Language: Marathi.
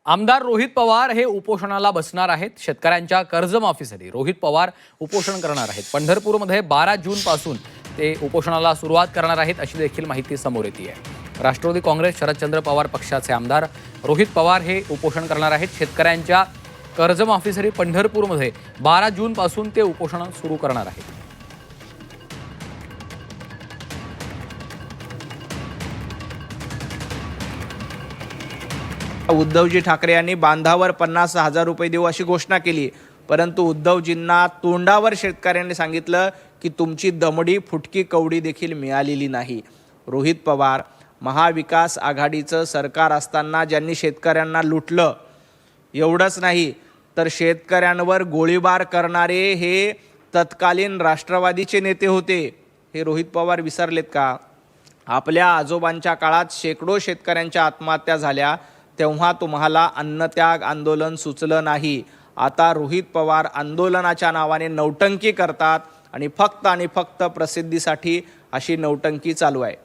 आमदार रोहित पवार हे उपोषणाला बसणार आहेत. शेतकऱ्यांच्या कर्जमाफीसाठी रोहित पवार उपोषण करणार आहेत. पंढरपूरमध्ये 12 जून पासून ते उपोषणाला सुरुवात करणार आहेत अशी देखील माहिती समोर येते आहे. राष्ट्रवादी काँग्रेस शरदचंद्र पवार पक्षाचे आमदार रोहित पवार हे उपोषण करणार आहेत. शेतकऱ्यांच्या कर्जमाफीसाठी पंढरपूरमध्ये 12 जून पासून ते उपोषण सुरू करणार आहेत. उद्धवजी ठाकरे यांनी बांधावर 50,000 रुपये देऊ अशी घोषणा केली, परंतु उद्धवजींना तोंडावर शेतकऱ्यांनी सांगितलं की तुमची दमडी फुटकी कवडी देखील मिळालेली नाही. रोहित पवार महाविकास आघाडीचं सरकार असताना ज्यांनी शेतकऱ्यांना लुटलं, एवढंच नाही तर शेतकऱ्यांवर गोळीबार करणारे हे तत्कालीन राष्ट्रवादीचे नेते होते. हे रोहित पवार विसरलेत का? आपल्या आजोबांच्या काळात शेकडो शेतकऱ्यांच्या आत्महत्या झाल्या, तेव्हा तुम्हाला अन्नत्याग आंदोलन सुचलं नाही. आता रोहित पवार आंदोलनाच्या नावाने नौटंकी करतात आणि फक्त प्रसिद्धीसाठी अशी नौटंकी चालू आहे.